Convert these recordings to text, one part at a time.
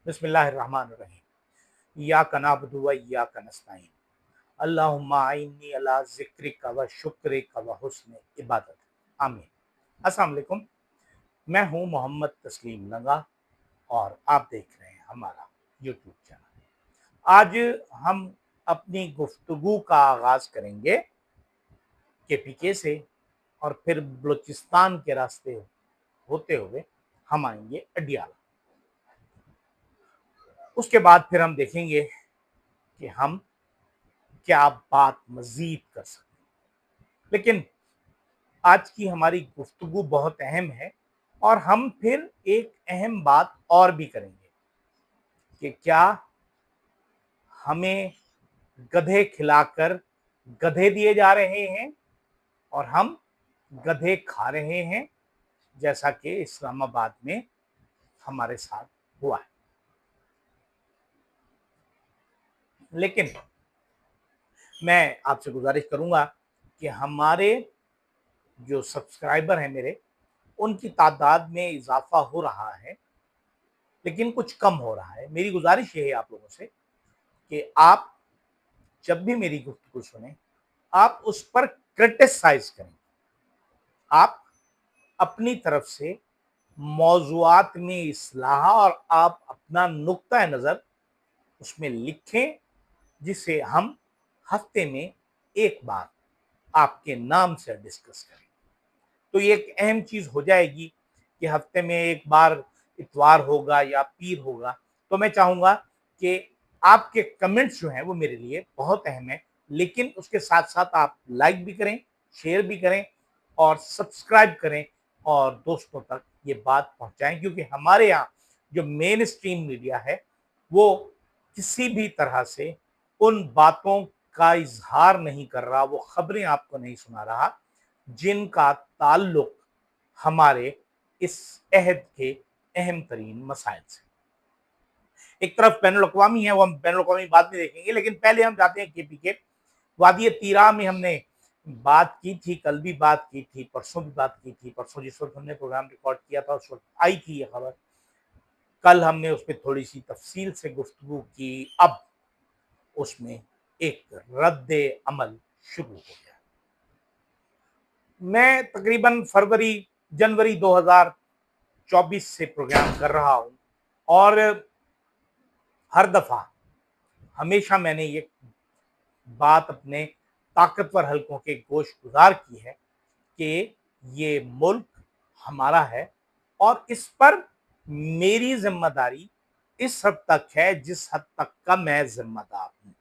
बिस्मिल्लाहिर्रहमानिर्रहीम। इय्याका नअबुदु व इय्याका नस्तईन। अल्लाहुम्मा अइन्नी अला ज़िक्रिका व शुक्रिका व हुस्न इबादत। आमीन। अस्सलाम वालेकुम। मैं हूँ मोहम्मद तस्लीम लंगा और आप देख रहे हैं हमारा यूट्यूब चैनल। आज हम अपनी गुफ्तगू का आगाज़ करेंगे केपीके से और फिर बलूचिस्तान के रास्ते होते हुए हम आएंगे अडियाला। उसके बाद फिर हम देखेंगे कि हम क्या बात मज़ीद कर सकते हैं। लेकिन आज की हमारी गुफ्तगू बहुत अहम है और हम फिर एक अहम बात और भी करेंगे कि क्या हमें गधे खिलाकर गधे दिए जा रहे हैं और हम गधे खा रहे हैं, जैसा कि इस्लामाबाद में हमारे साथ हुआ है। लेकिन मैं आपसे गुजारिश करूंगा कि हमारे जो सब्सक्राइबर हैं मेरे, उनकी तादाद में इजाफा हो रहा है लेकिन कुछ कम हो रहा है। मेरी गुजारिश ये है आप लोगों से कि आप जब भी मेरी गुफ्तगू सुने, आप उस पर क्रिटिसाइज करें। आप अपनी तरफ से मौज़ूआत में इस्लाह और आप अपना नुक्ता नज़र उसमें लिखें, जिसे हम हफ्ते में एक बार आपके नाम से डिस्कस करें। तो ये एक अहम चीज़ हो जाएगी कि हफ्ते में एक बार इतवार होगा या पीर होगा। तो मैं चाहूँगा कि आपके कमेंट्स जो हैं वो मेरे लिए बहुत अहम है, लेकिन उसके साथ साथ आप लाइक भी करें, शेयर भी करें और सब्सक्राइब करें और दोस्तों तक ये बात पहुंचाएं, क्योंकि हमारे यहाँ जो मेन स्ट्रीम मीडिया है वो किसी भी तरह से उन बातों का इजहार नहीं कर रहा, वो खबरें आपको नहीं सुना रहा जिनका ताल्लुक हमारे इस अहद के अहम तरीन मसाइल से। एक तरफ बैनुल अक़वामी है, वो हम बैनुल अक़वामी बाद में देखेंगे, लेकिन पहले हम जाते हैं केपीके। वादी तीरा में हमने बात की थी, कल भी बात की थी, परसों भी बात की थी। परसों जिस वक्त हमने प्रोग्राम रिकॉर्ड किया था उस वक्त आई थी ये खबर। कल हमने उस पर थोड़ी सी तफसील से गुफ्तगू की। अब उसमें एक रद्द अमल शुरू हो गया। मैं तकरीबन जनवरी 2024 से प्रोग्राम कर रहा हूं और हर दफा हमेशा मैंने ये बात अपने ताकतवर हलकों के गोश गुजार की है कि ये मुल्क हमारा है और इस पर मेरी जिम्मेदारी इस हद तक है जिस हद तक का मैं जिम्मेदार हूं,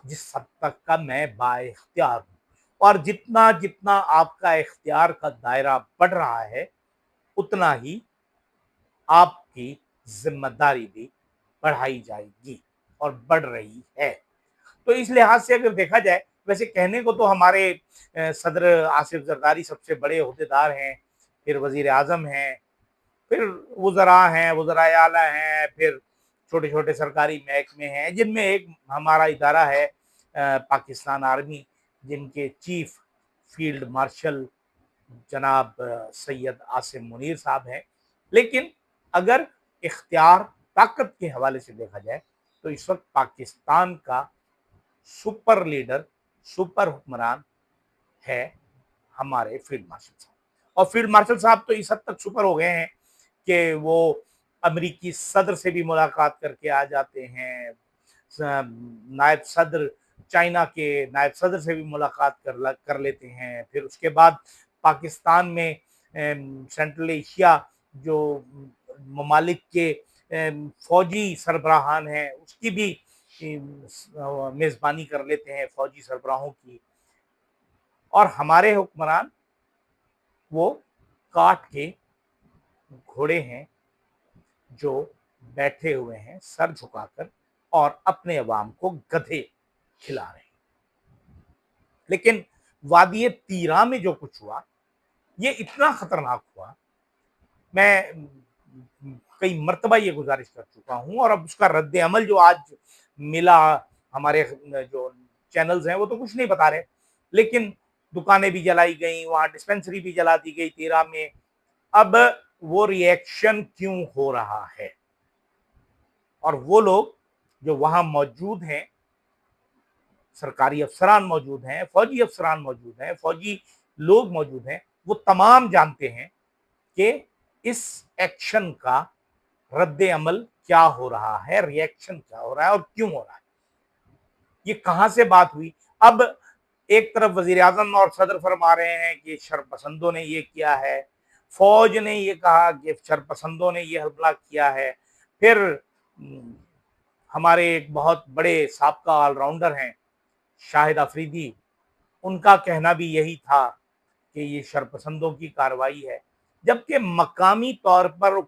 जिस हद तक का मैं बाइख्तियार हूं। और जितना जितना आपका इख्तियार का दायरा बढ़ रहा है, उतना ही आपकी जिम्मेदारी भी बढ़ाई जाएगी और बढ़ रही है। तो इस लिहाज से अगर देखा जाए, वैसे कहने को तो हमारे सदर आसिफ जरदारी सबसे बड़े ओहदेदार हैं, फिर वजीर आजम हैं, फिर वज़रा हैं, वज़राए आला हैं, फिर छोटे छोटे सरकारी महकमे हैं, जिनमें एक हमारा इदारा है पाकिस्तान आर्मी, जिनके चीफ फील्ड मार्शल जनाब सैयद आसिम मुनीर साहब हैं। लेकिन अगर इख्तियार ताकत के हवाले से देखा जाए तो इस वक्त पाकिस्तान का सुपर लीडर, सुपर हुक्मरान है हमारे फील्ड मार्शल साहब। और फील्ड मार्शल साहब तो इस हद तक सुपर हो गए हैं कि वो अमेरिकी सदर से भी मुलाकात करके आ जाते हैं, नायब सदर चाइना के नायब सदर से भी मुलाकात कर लेते हैं। फिर उसके बाद पाकिस्तान में सेंट्रल एशिया जो ममालिक के फौजी सरबराहान हैं उसकी भी मेज़बानी कर लेते हैं, फौजी सरबराहों की। और हमारे हुक्मरान वो काठ के घोड़े हैं जो बैठे हुए हैं सर झुकाकर और अपने अवाम को गधे खिला रहे हैं। लेकिन वादी तीरा में जो कुछ हुआ ये इतना खतरनाक हुआ, मैं कई मर्तबा ये गुजारिश कर चुका हूं और अब उसका रद्द अमल जो आज मिला, हमारे जो चैनल्स हैं वो तो कुछ नहीं बता रहे, लेकिन दुकानें भी जलाई गई, वहां डिस्पेंसरी भी जला दी गई तीरा में। अब वो रिएक्शन क्यों हो रहा है? और वो लोग जो वहां मौजूद हैं, सरकारी अफसरान मौजूद हैं, फौजी अफसरान मौजूद हैं, फौजी लोग मौजूद हैं, वो तमाम जानते हैं कि इस एक्शन का रद्द अमल क्या हो रहा है, रिएक्शन क्या हो रहा है और क्यों हो रहा है, ये कहां से बात हुई। अब एक तरफ वजीर आजम और सदर फरमा रहे हैं कि शरपसंदों ने ये किया है, फौज ने ये कहा कि शरपसंदों ने ये हमला किया है, फिर हमारे एक बहुत बड़े साबका ऑलराउंडर हैं शाहिद अफरीदी, उनका कहना भी यही था कि ये शरपसंदों की कार्रवाई है। जबकि मकामी तौर पर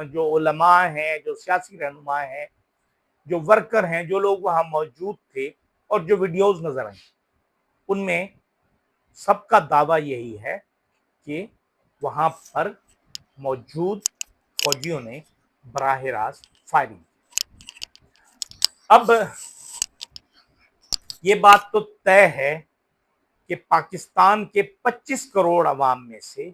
जो उलमा हैं, जो सियासी रहनुमा हैं, जो वर्कर हैं, जो लोग वहां मौजूद थे और जो वीडियोस नजर आई, उनमें सबका दावा यही है कि वहां पर मौजूद फौजियों ने बराह रास्त फायरिंग। अब ये बात तो तय है कि पाकिस्तान के 25 करोड़ अवाम में से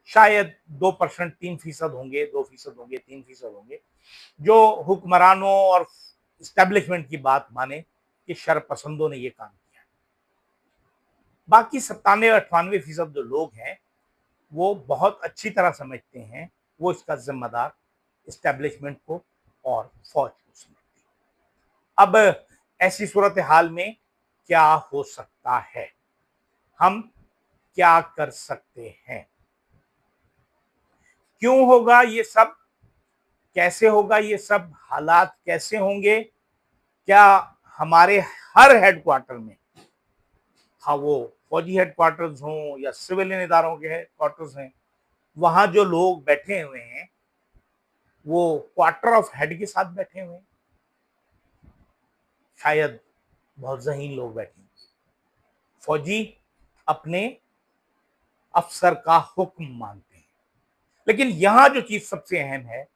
शायद 2%, 3% होंगे, 2% होंगे, 3% होंगे जो हुक्मरानों और इस्टेब्लिशमेंट की बात माने कि शरपसंदों ने ये काम किया। बाकी 97-98% जो लोग हैं वो बहुत अच्छी तरह समझते हैं, वो इसका जिम्मेदार इस्टेब्लिशमेंट को और फौज को समझते हैं। अब ऐसी सूरत हाल में क्या हो सकता है, हम क्या कर सकते हैं, क्यों होगा ये सब, कैसे होगा ये सब, हालात कैसे होंगे, क्या हमारे हर हेडक्वार्टर में, हाँ वो फौजी हेडक्वार्टर्स हों या सिविलियन इदारों के हेडक्वार्टर्स हैं, वहां जो लोग बैठे हुए हैं वो क्वार्टर ऑफ हेड के साथ बैठे हुए हैं, शायद बहुत ज़हीन लोग बैठे हैं। फौजी अपने अफसर का हुक्म मानते हैं। लेकिन यहां जो चीज सबसे अहम है,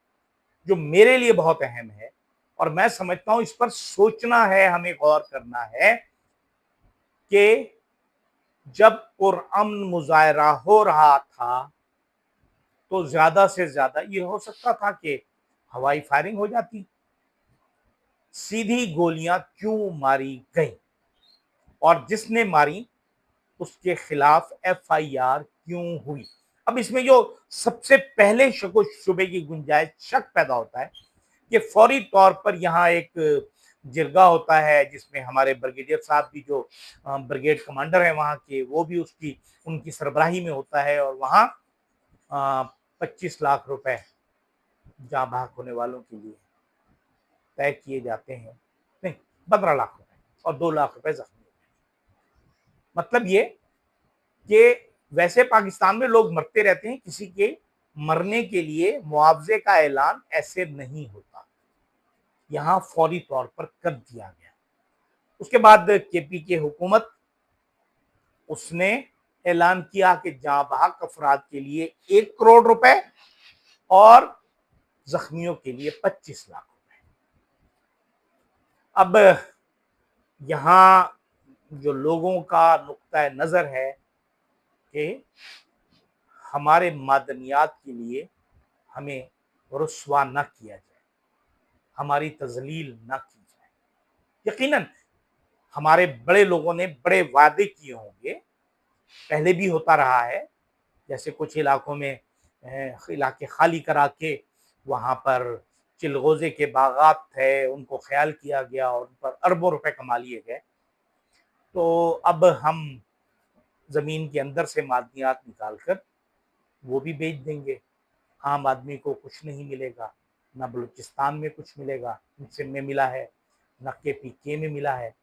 जो मेरे लिए बहुत अहम है और मैं समझता हूं इस पर सोचना है, हमें गौर करना है कि जब पुरअमन मुजाहरा हो रहा था तो ज्यादा से ज्यादा ये हो सकता था कि हवाई फायरिंग हो जाती, सीधी गोलियां क्यों मारी गई और जिसने मारी उसके खिलाफ एफआईआर क्यों हुई। अब इसमें जो सबसे पहले शक शुबे की गुंजाइश, शक पैदा होता है कि फौरी तौर पर यहाँ एक जिरगा होता है जिसमें हमारे ब्रिगेडियर साहब भी जो ब्रिगेड कमांडर है वहाँ के, वो भी उनकी सरबराही में होता है और वहाँ 25 लाख रुपए जाँ भाग होने वालों के लिए तय किए जाते हैं, नहीं 15 लाख रुपए और 2 लाख रुपए जख्मी। मतलब ये कि वैसे पाकिस्तान में लोग मरते रहते हैं, किसी के मरने के लिए मुआवजे का ऐलान ऐसे नहीं होता, यहां फौरी तौर पर कर दिया गया। उसके बाद केपी की हुकूमत, उसने ऐलान किया कि जाँ बहक अफराद के लिए 1 करोड़ रुपए और जख्मियों के लिए 25 लाख रुपए। अब यहां जो लोगों का नुक्ता नजर है कि हमारे मादनियात के लिए हमें रुस्वा न किया जाए, हमारी तजलील न की जाए। यकीनन हमारे बड़े लोगों ने बड़े वादे किए होंगे, पहले भी होता रहा है, जैसे कुछ इलाकों में इलाके खाली करा के वहाँ पर चिलगोजे के बागात थे, उनको ख्याल किया गया और उन पर अरबों रुपए कमा लिए गए। तो अब हम ज़मीन के अंदर से मादनियात निकाल कर वो भी बेच देंगे, आम आदमी को कुछ नहीं मिलेगा, ना बलूचिस्तान में कुछ मिलेगा, मुझसे में मिला है, न केपीके में मिला है।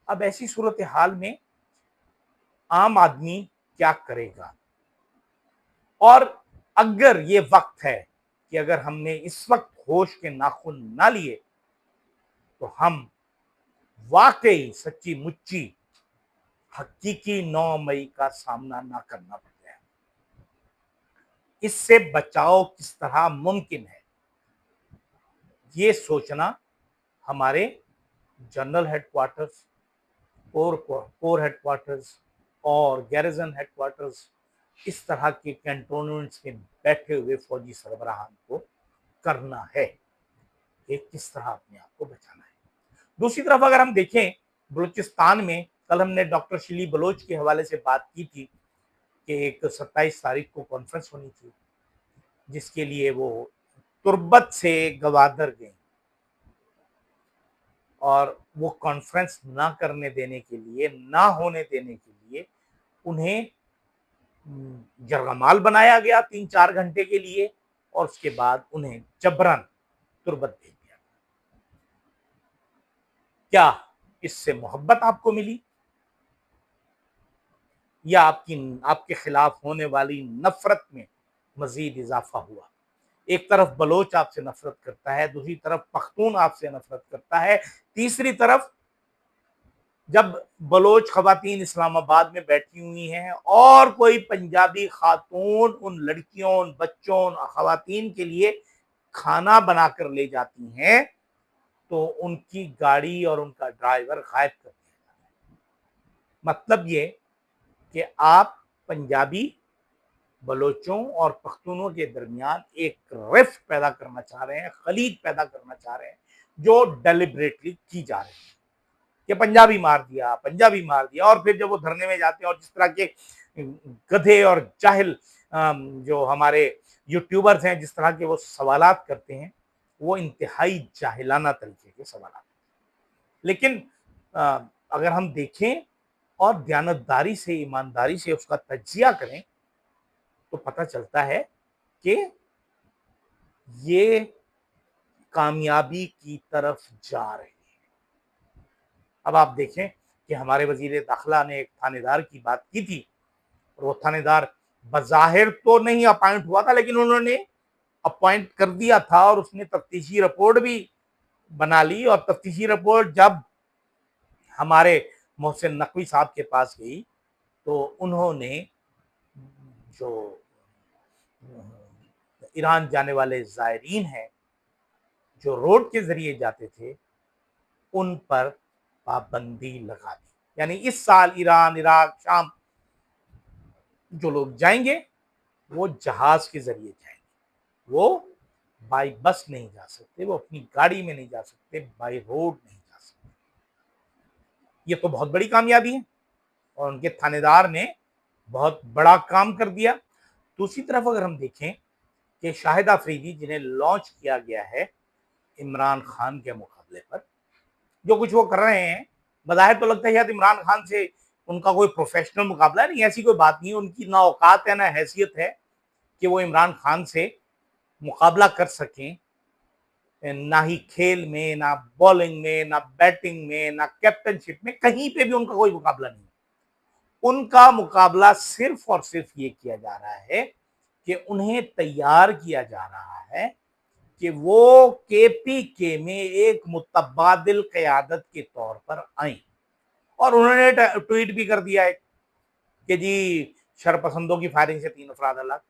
अब ऐसी सूरत हाल में आम आदमी क्या करेगा? और अगर ये वक्त है कि अगर हमने इस वक्त होश के नाखून ना लिए तो हम वाकई सच्ची मुच्ची हकीकी 9 मई का सामना ना करना पड़ जाए। इससे बचाव किस तरह मुमकिन है, ये सोचना हमारे जनरल हेडक्वार्टर्स, कोर हेडक्वार्टर्स और गैरिजन हेडक्वार्टर्स, इस तरह के कैंटोनमेंट्स में बैठे हुए फौजी सरबराहान को करना है। کہ किस तरह अपने आप को बचाना है। दूसरी तरफ अगर हम देखें बलूचिस्तान में, कल हमने डॉक्टर शिली बलोच के हवाले से बात की थी कि एक 27 तारीख को कॉन्फ्रेंस होनी थी जिसके लिए वो तुर्बत से गवादर गए और वो कॉन्फ्रेंस ना करने देने के लिए, ना होने देने के लिए उन्हें जरगमाल बनाया गया 3-4 घंटे के लिए और उसके बाद उन्हें जबरन तुर्बत भेज दिया। क्या इससे मोहब्बत आपको मिली या आपके खिलाफ होने वाली नफरत में मजीद इजाफा हुआ? एक तरफ बलोच आपसे नफरत करता है, दूसरी तरफ पख्तून आपसे नफरत करता है, तीसरी तरफ जब बलोच खवातीन इस्लामाबाद में बैठी हुई हैं और कोई पंजाबी खातून उन लड़कियों, उन बच्चों, उन खवातीन के लिए खाना बनाकर ले जाती हैं तो उनकी गाड़ी और उनका ड्राइवर गायब कर दिया जाता है। मतलब ये कि आप पंजाबी, बलोचों और पख्तूनों के दरमियान एक रिफ्ट पैदा करना चाह रहे हैं, खलीज पैदा करना चाह रहे हैं जो डेलिबरेटली की जा रही है कि पंजाबी मार दिया, पंजाबी मार दिया। और फिर जब वो धरने में जाते हैं और जिस तरह के गधे और जाहिल जो हमारे यूट्यूबर्स हैं, जिस तरह के वो सवालात करते हैं, वो इंतहाई जाहिलाना तरीके के सवालात। लेकिन अगर हम देखें और दयानतदारी से, ईमानदारी से उसका तज्जिया करें तो पता चलता है कि ये कामयाबी की तरफ जा रही है। अब आप देखें कि हमारे वजीर दाखिला ने एक थानेदार की बात की थी और वो थानेदार बज़ाहिर तो नहीं अपॉइंट हुआ था लेकिन उन्होंने अपॉइंट कर दिया था और उसने तफ्तीशी रिपोर्ट भी बना ली और तफ्तीशी रिपोर्ट जब हमारे मोहसिन नकवी साहब के पास गई तो उन्होंने जो ईरान जाने वाले ज़ायरीन हैं जो रोड के जरिए जाते थे उन पर पाबंदी लगा दी। यानी इस साल ईरान, इराक, शाम जो लोग जाएंगे वो जहाज के जरिए जाएंगे, वो बाई बस नहीं जा सकते, वो अपनी गाड़ी में नहीं जा सकते, बाई रोड नहीं जा सकते। ये तो बहुत बड़ी कामयाबी है और उनके थानेदार ने बहुत बड़ा काम कर दिया। दूसरी तरफ अगर हम देखें कि शाहिद अफरीदी जिन्हें लॉन्च किया गया है इमरान खान के मुकाबले पर, जो कुछ वो कर रहे हैं बज़ाहिर तो लगता है शायद इमरान खान से उनका कोई प्रोफेशनल मुकाबला नहीं, ऐसी कोई बात नहीं। उनकी ना औकात है ना हैसियत है कि वो इमरान खान से मुकाबला कर सकें, ना ही खेल में, ना बॉलिंग में, ना बैटिंग में, ना कैप्टनशिप में, कहीं पे भी उनका कोई मुकाबला नहीं। उनका मुकाबला सिर्फ और सिर्फ ये किया जा रहा है कि उन्हें तैयार किया जा रहा है कि वो केपीके में एक मुतबादिल क़यादत के तौर पर आए। और उन्होंने ट्वीट भी कर दिया है कि जी शरपसंदों की फायरिंग से 3 अफराद हलाक।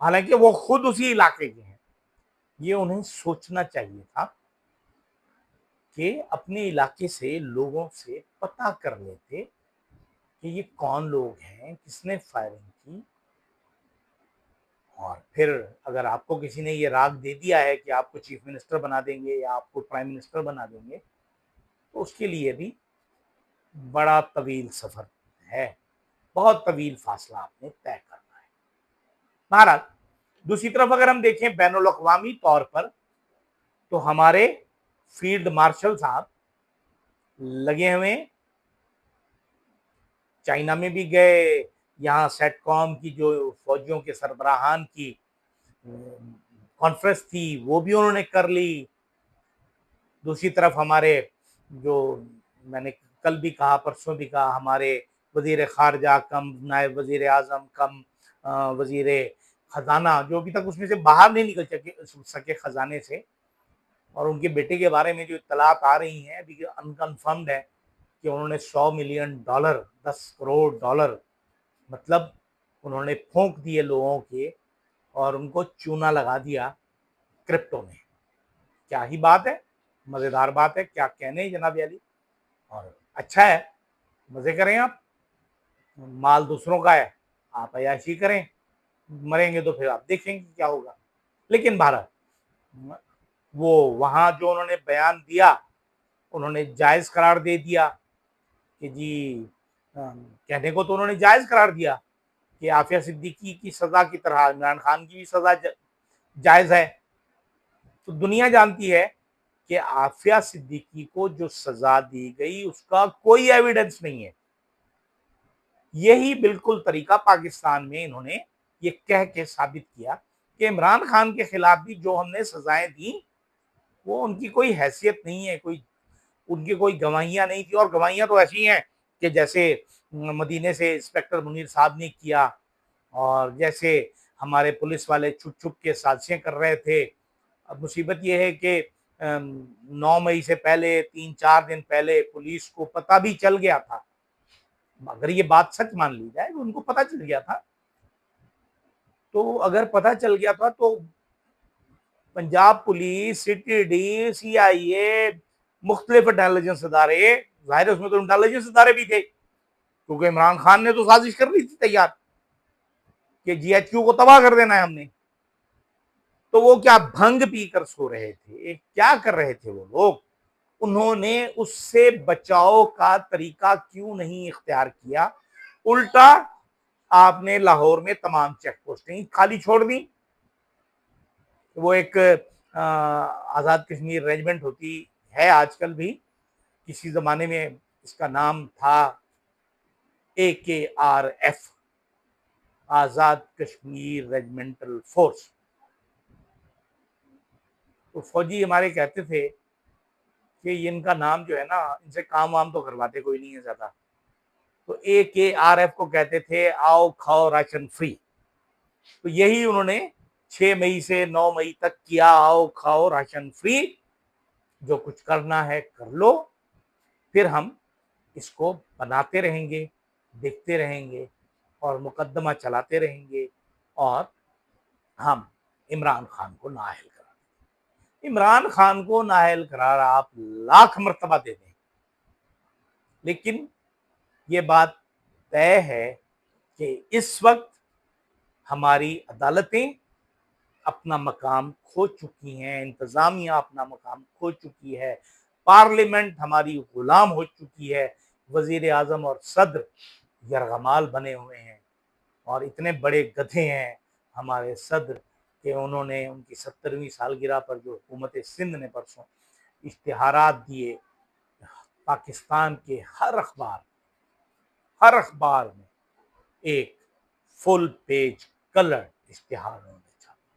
हालांकि वो खुद उसी इलाके के हैं। ये उन्हें सोचना चाहिए था कि अपने इलाके से लोगों से पता कर लेते कि ये कौन लोग हैं, किसने फायरिंग की, और फिर अगर आपको किसी ने ये राग दे दिया है कि आपको चीफ मिनिस्टर बना देंगे या आपको प्राइम मिनिस्टर बना देंगे तो उसके लिए भी बड़ा तवील सफर है, बहुत तवील फासला आपने तय करना है। महाराज दूसरी तरफ अगर हम देखें बैनुल अक़वामी तौर पर तो हमारे फील्ड मार्शल साहब लगे हुए, चाइना में भी गए, यहाँ सेटकॉम की जो फौजियों के सरबराहान की कॉन्फ्रेंस थी वो भी उन्होंने कर ली। दूसरी तरफ हमारे जो मैंने कल भी कहा, परसों भी कहा, हमारे वजीर खारजा कम नायब वजीर आज़म कम वजीर खजाना जो अभी तक उसमें से बाहर नहीं निकल सके खजाने से, और उनके बेटे के बारे में जो इत्तलात आ रही हैं अभी अनकन्फर्म्ड है कि उन्होंने $100 मिलियन, 10 करोड़ डॉलर मतलब उन्होंने फूंक दिए लोगों के और उनको चूना लगा दिया क्रिप्टो में। क्या ही बात है, मजेदार बात है, क्या कहने जनाब अली। और अच्छा है, मजे करें आप, माल दूसरों का है, आप अयाशी करें, मरेंगे तो फिर आप देखेंगे क्या होगा। लेकिन भारत وہ وہاں جو انہوں نے بیان دیا انہوں نے جائز قرار دے دیا کہ جی کہنے کو تو انہوں نے جائز قرار دیا کہ عافیہ صدیقی کی سزا کی طرح عمران خان کی بھی سزا جائز ہے. تو دنیا جانتی ہے کہ عافیہ صدیقی کو جو سزا دی گئی اس کا کوئی ایویڈنس نہیں ہے. یہی بالکل طریقہ پاکستان میں انہوں نے یہ کہہ کے ثابت کیا کہ عمران خان کے خلاف بھی جو ہم نے سزائیں دیں وہ ان کی کوئی حیثیت نہیں ہے, ان کی کوئی گواہیاں نہیں تھی. اور گواہیاں تو ایسی ہیں کہ جیسے مدینے سے انسپیکٹر منیر صاحب نے کیا, اور جیسے ہمارے پولیس والے چھپ چھپ کے سازشیں کر رہے تھے. اب مصیبت یہ ہے کہ 9 مئی سے پہلے 3-4 دن پہلے پولیس کو پتہ بھی چل گیا تھا. اگر یہ بات سچ مان لی جائے تو ان کو پتہ چل گیا تھا. تو اگر پتہ چل گیا تھا تو پنجاب پولیس, سٹی ڈی, سی آئی اے, مختلف انٹیلیجنس ادارے, ظاہر ہے اس میں تو انٹیلیجنس ادارے بھی تھے کیونکہ عمران خان نے تو سازش کر لی تھی تیار کہ جی ایچ کیو کو تباہ کر دینا ہے ہم نے. تو وہ کیا بھنگ پی کر سو رہے تھے, کیا کر رہے تھے وہ لوگ؟ انہوں نے اس سے بچاؤ کا طریقہ کیوں نہیں اختیار کیا؟ الٹا آپ نے لاہور میں تمام چیک پوسٹیں خالی چھوڑ دی. وہ ایک آزاد کشمیر ریجمنٹ ہوتی ہے آج کل بھی, کسی زمانے میں اس کا نام تھا AKRF, آزاد کشمیر ریجمنٹل فورس. تو فوجی ہمارے کہتے تھے کہ ان کا نام جو ہے نا, ان سے کام وام تو کرواتے کوئی نہیں ہے زیادہ, تو AKRF کو کہتے تھے آؤ کھاؤ راشن فری. تو یہی انہوں نے 6 مئی سے 9 مئی تک کیا, آؤ کھاؤ راشن فری, جو کچھ کرنا ہے کر لو, پھر ہم اس کو بناتے رہیں گے, دیکھتے رہیں گے اور مقدمہ چلاتے رہیں گے اور ہم عمران خان کو نااہل کرا دیں. عمران خان کو نااہل قرار آپ لاکھ مرتبہ دے دیں, لیکن یہ بات طے ہے کہ اس وقت ہماری عدالتیں اپنا مقام کھو چکی ہیں, انتظامیہ اپنا مقام کھو چکی ہے, پارلیمنٹ ہماری غلام ہو چکی ہے, وزیر اعظم اور صدر یرغمال بنے ہوئے ہیں, اور اتنے بڑے گدھے ہیں ہمارے صدر کہ انہوں نے ان کی 70ویں سالگرہ پر جو حکومت سندھ نے پرسوں اشتہارات دیے, پاکستان کے ہر اخبار میں ایک فل پیج کلر اشتہار انہوں نے چھاپا,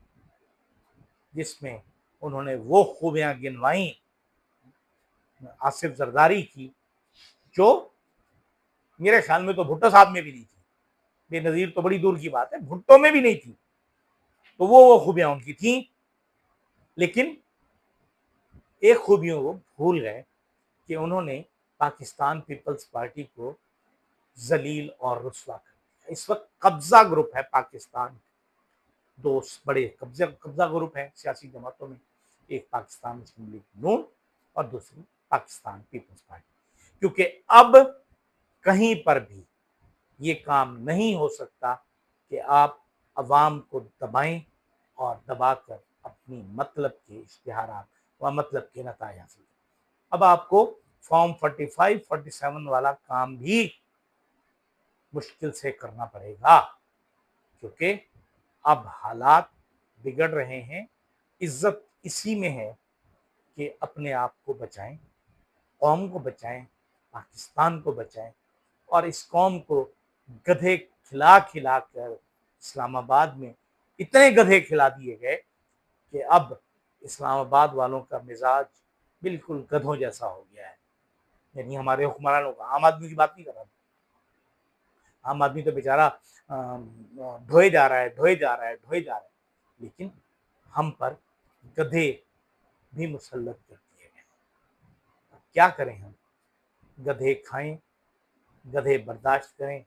جس میں انہوں نے وہ خوبیاں گنوائیں آصف زرداری کی جو میرے خیال میں تو بھٹو صاحب میں بھی نہیں تھی. بے نظیر تو بڑی دور کی بات ہے, بھٹو میں بھی نہیں تھی. تو وہ خوبیاں ان کی تھیں, لیکن ایک خوبیوں کو بھول گئے کہ انہوں نے پاکستان پیپلز پارٹی کو ذلیل اور رسوا کر دیا. اس وقت قبضہ گروپ ہے پاکستان, دو بڑے قبضہ گروپ ہیں سیاسی جماعتوں میں, ایک پاکستان مسلم لیگ نون اور دوسری پاکستان پیپلز پارٹی. کیونکہ اب کہیں پر بھی یہ کام نہیں ہو سکتا کہ آپ عوام کو دبائیں اور دبا کر اپنی مطلب کے اشتہارات و مطلب کے نتائج حاصل کریں. اب آپ کو فارم 45 47 والا کام بھی مشکل سے کرنا پڑے گا, کیونکہ اب حالات بگڑ رہے ہیں. عزت اسی میں ہے کہ اپنے آپ کو بچائیں, قوم کو بچائیں, پاکستان کو بچائیں, اور اس قوم کو گدھے کھلا کھلا کر اسلام آباد میں اتنے گدھے کھلا دیے گئے کہ اب اسلام آباد والوں کا مزاج بالکل گدھوں جیسا ہو گیا ہے. یعنی ہمارے حکمرانوں کا, عام آدمی کی بات نہیں کر رہا, عام آدمی تو بیچارہ ڈھوئے جا رہا ہے, لیکن ہم پر گدھے بھی مسلط کر دیے گئے. کیا کریں ہم؟ گدھے کھائیں, گدھے برداشت کریں,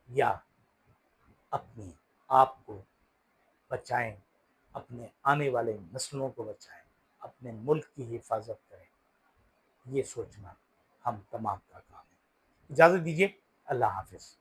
یا اپنے آپ کو بچائیں, اپنے آنے والے نسلوں کو بچائیں, اپنے ملک کی حفاظت کریں. یہ سوچنا ہم تمام کا کام ہے. اجازت دیجیے, اللہ حافظ.